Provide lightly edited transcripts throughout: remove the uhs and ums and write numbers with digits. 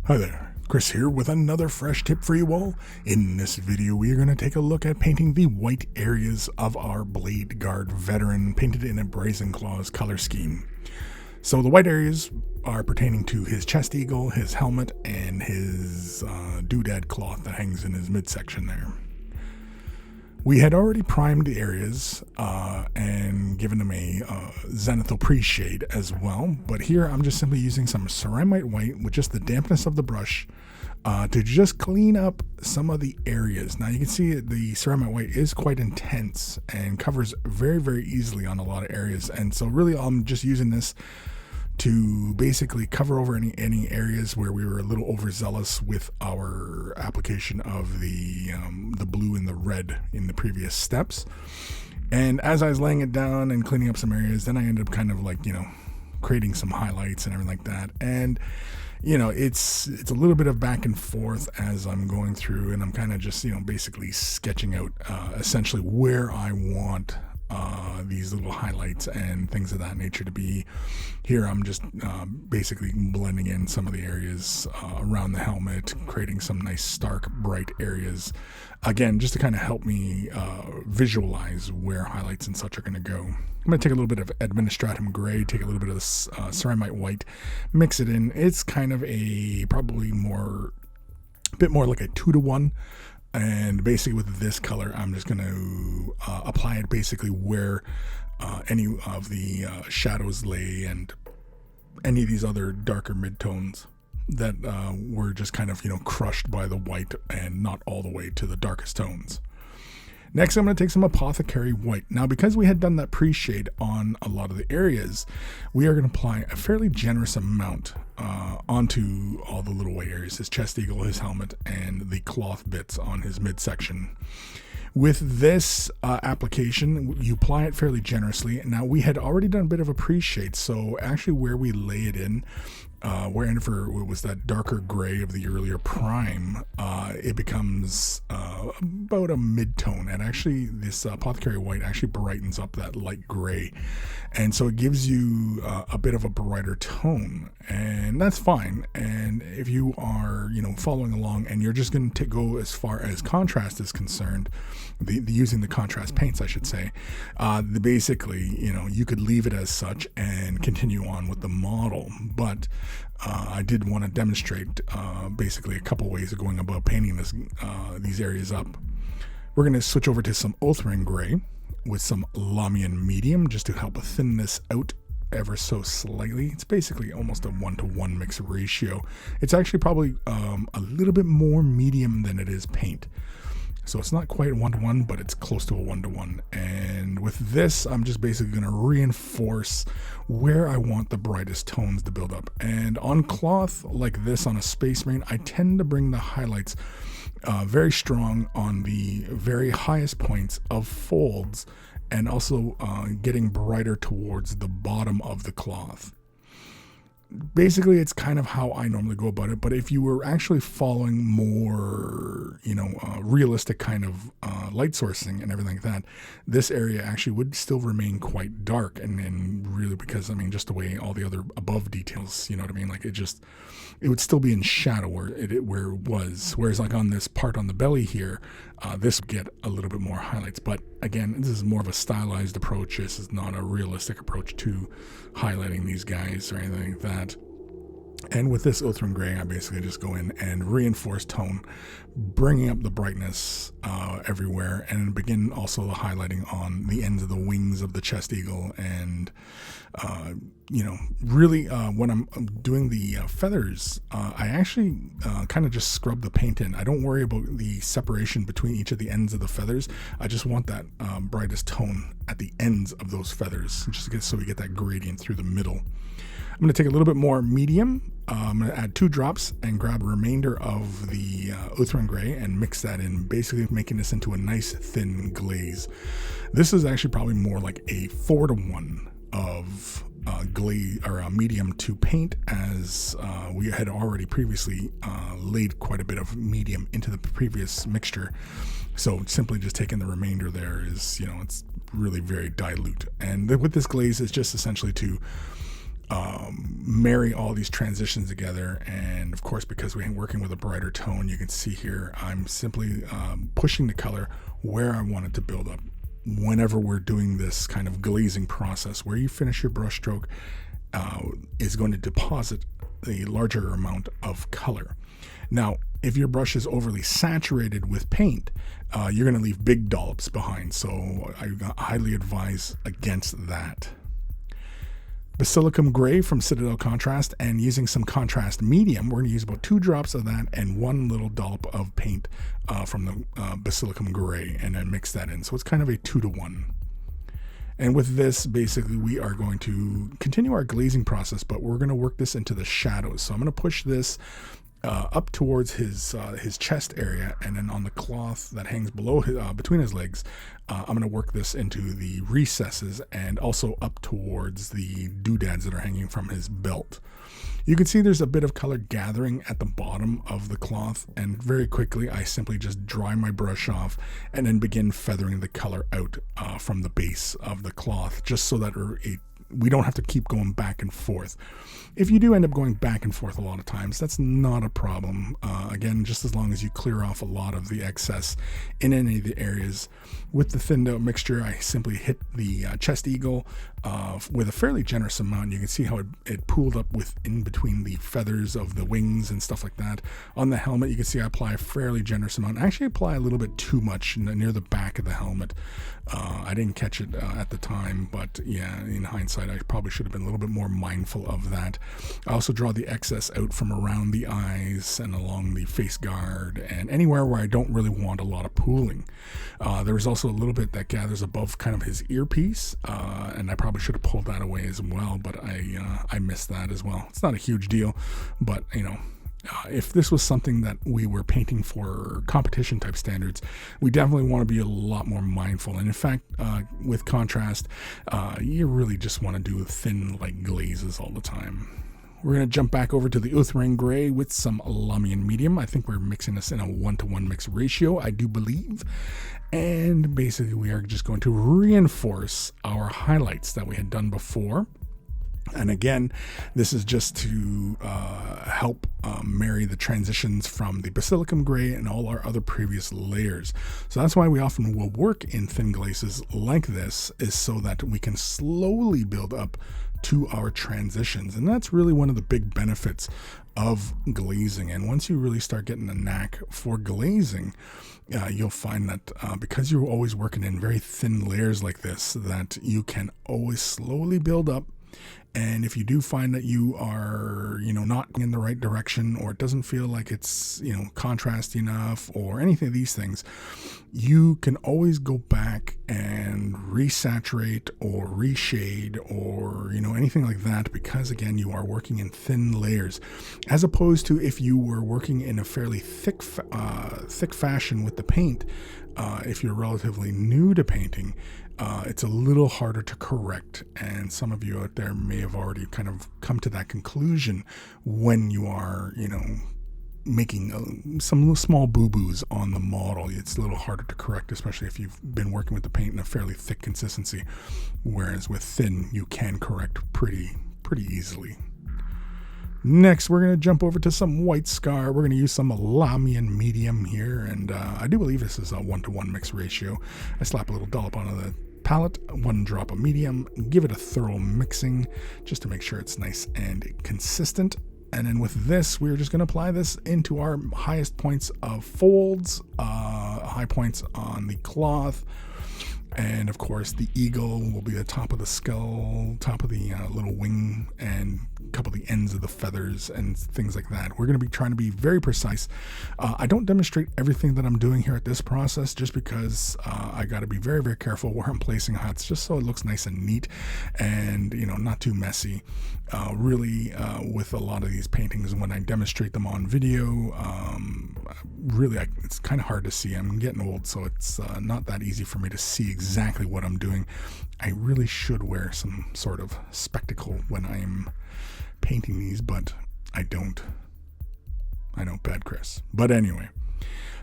Hi there, Chris here with another fresh tip for you all. In this video we are going to take a look at painting the white areas of our BladeGuard Veteran painted in a Brazen Claws color scheme. So the white areas are pertaining to his chest eagle, his helmet, and his doodad cloth that hangs in his midsection there. We had already primed the areas and given them a zenithal pre-shade as well, but here I'm just simply using some ceramite white with just the dampness of the brush to just clean up some of the areas. Now you can see the ceramite white is quite intense and covers very, very easily on a lot of areas, and so really I'm just using this to basically cover over any areas where we were a little overzealous with our application of the blue and the red in the previous steps. And as I was laying it down and cleaning up some areas, then I ended up kind of like, creating some highlights and everything like that. And it's a little bit of back and forth as I'm going through, and I'm kind of just basically sketching out essentially where I want these little highlights and things of that nature to be. Here I'm just basically blending in some of the areas around the helmet, creating some nice stark bright areas, again just to kind of help me visualize where highlights and such are going to go. I'm going to take a little bit of administratum gray, take a little bit of this ceramite white, mix it in. It's kind of a probably a bit more like a 2-to-1. And basically with this color, I'm just going to apply it basically where any of the shadows lay and any of these other darker midtones that were just kind of, crushed by the white and not all the way to the darkest tones. Next, I'm going to take some Apothecary White. Now, because we had done that pre-shade on a lot of the areas, we are going to apply a fairly generous amount onto all the little white areas, his chest eagle, his helmet, and the cloth bits on his midsection. With this application, you apply it fairly generously. Now, we had already done a bit of a pre-shade, so actually where we lay it in, wherever it was that darker gray of the earlier prime, it becomes about a mid-tone, and actually this Apothecary White actually brightens up that light gray, and so it gives you a bit of a brighter tone, and that's fine. And if you are following along and you're just going to go as far as contrast is concerned, using the contrast paints I should say, basically you could leave it as such and continue on with the model, but I did want to demonstrate basically a couple ways of going about painting these areas up. We're going to switch over to some uthring gray with some lamian medium just to help thin this out ever so slightly. It's basically almost a 1-to-1 mix ratio. It's actually probably a little bit more medium than it is paint. So it's not quite a 1-to-1, but it's close to a 1-to-1. And with this, I'm just basically going to reinforce where I want the brightest tones to build up. And on cloth like this, on a Space Marine, I tend to bring the highlights very strong on the very highest points of folds, and also getting brighter towards the bottom of the cloth. Basically, it's kind of how I normally go about it, but if you were actually following more, realistic kind of light sourcing and everything like that, this area actually would still remain quite dark, and really because, just the way all the other above details, like it would still be in shadow where it was, whereas like on this part on the belly here, this would get a little bit more highlights. But again, this is more of a stylized approach. This is not a realistic approach to highlighting these guys or anything like that. And with this uthring gray, I basically just go in and reinforce tone, bringing up the brightness everywhere, and begin also the highlighting on the ends of the wings of the chest eagle. And really when I'm doing the feathers, I actually kind of just scrub the paint in. I don't worry about the separation between each of the ends of the feathers. I just want that brightest tone at the ends of those feathers, so we get that gradient through the middle. I'm going to take a little bit more medium. I'm going to add 2 drops and grab a remainder of the uthring gray and mix that in, basically making this into a nice thin glaze. This is actually probably more like a 4-to-1 of glaze or medium to paint, as we had already previously laid quite a bit of medium into the previous mixture. So simply just taking the remainder there is, it's really very dilute. And with this glaze, it's just essentially to marry all these transitions together. And of course, because we're working with a brighter tone, you can see here I'm simply pushing the color where I want it to build up. Whenever we're doing this kind of glazing process, where you finish your brush stroke is going to deposit a larger amount of color. Now, if your brush is overly saturated with paint, you're going to leave big dollops behind, so I highly advise against that. Basilicum Gray from Citadel Contrast, and using some contrast medium, we're going to use about 2 drops of that and 1 little dollop of paint from the Basilicum Gray, and then mix that in. So it's kind of a 2-to-1. And with this, basically, we are going to continue our glazing process, but we're going to work this into the shadows. So I'm going to push this up towards his chest area, and then on the cloth that hangs below between his legs, I'm going to work this into the recesses and also up towards the doodads that are hanging from his belt. You can see there's a bit of color gathering at the bottom of the cloth, and very quickly I simply just dry my brush off and then begin feathering the color out from the base of the cloth, just so that we don't have to keep going back and forth. If you do end up going back and forth a lot of times, that's not a problem. Again, just as long as you clear off a lot of the excess in any of the areas. With the thinned out mixture, I simply hit the chest eagle with a fairly generous amount. You can see how it pooled up in between the feathers of the wings and stuff like that. On the helmet, you can see I apply a fairly generous amount. I actually apply a little bit too much near the back of the helmet. I didn't catch it at the time, but yeah, in hindsight, I probably should have been a little bit more mindful of that. I also draw the excess out from around the eyes and along the face guard and anywhere where I don't really want a lot of pooling. There's also a little bit that gathers above kind of his earpiece, and I probably should have pulled that away as well, but I missed that as well. It's not a huge deal, but if this was something that we were painting for competition type standards, we definitely want to be a lot more mindful. And in fact, with contrast, you really just want to do thin light glazes all the time. We're going to jump back over to the uthring gray with some lamian medium. I think we're mixing this in a 1-to-1 mix ratio, I do believe. And basically we are just going to reinforce our highlights that we had done before. And again, this is just to help marry the transitions from the Basilicum Gray and all our other previous layers. So that's why we often will work in thin glazes like this, is so that we can slowly build up to our transitions. And that's really one of the big benefits of glazing. And once you really start getting a knack for glazing, you'll find that because you're always working in very thin layers like this, that you can always slowly build up. And if you do find that you are, not in the right direction, or it doesn't feel like it's, contrast enough or anything of these things, you can always go back and resaturate or reshade or, anything like that, because again, you are working in thin layers, as opposed to if you were working in a fairly thick fashion with the paint. If you're relatively new to painting, it's a little harder to correct, and some of you out there may have already kind of come to that conclusion when you are, making some little small boo-boos on the model. It's a little harder to correct, especially if you've been working with the paint in a fairly thick consistency, whereas with thin, you can correct pretty easily. Next, we're going to jump over to some white scar. We're going to use some lamian medium here, and I do believe this is a 1-to-1 mix ratio. I slap a little dollop onto the palette, 1 drop of medium, give it a thorough mixing just to make sure it's nice and consistent. And then with this, we're just going to apply this into our highest points of folds, high points on the cloth. And of course, the eagle will be the top of the skull, top of the little wing, and a couple of the ends of the feathers and things like that. We're going to be trying to be very precise. I don't demonstrate everything that I'm doing here at this process, just because I got to be very, very careful where I'm placing huts, just so it looks nice and neat and, not too messy. Really, with a lot of these paintings, when I demonstrate them on video, it's kind of hard to see. I'm getting old, so it's not that easy for me to see exactly what I'm doing. I really should wear some sort of spectacle when I'm painting these, but I don't. I know, bad Chris. But anyway,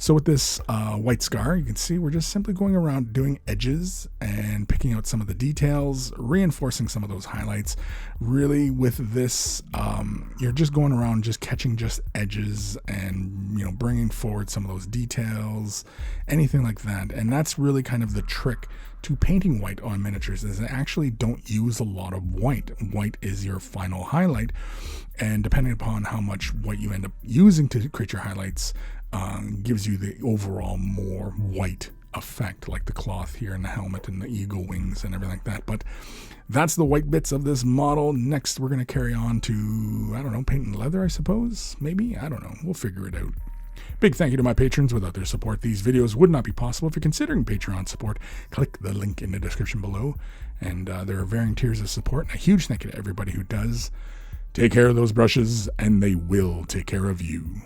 So with this white scar, you can see we're just simply going around doing edges and picking out some of the details, reinforcing some of those highlights. Really with this, you're just going around just catching just edges and, you know, bringing forward some of those details, anything like that. And that's really kind of the trick to painting white on miniatures, is they actually don't use a lot of white. White is your final highlight, and depending upon how much white you end up using to create your highlights, gives you the overall more white effect, like the cloth here and the helmet and the eagle wings and everything like that. But that's the white bits of this model. Next, we're going to carry on to, I don't know, painting leather, I suppose? Maybe? I don't know. We'll figure it out. Big thank you to my patrons. Without their support, these videos would not be possible. If you're considering Patreon support, click the link in the description below. And there are varying tiers of support. And a huge thank you to everybody who does. Take care of those brushes, and they will take care of you.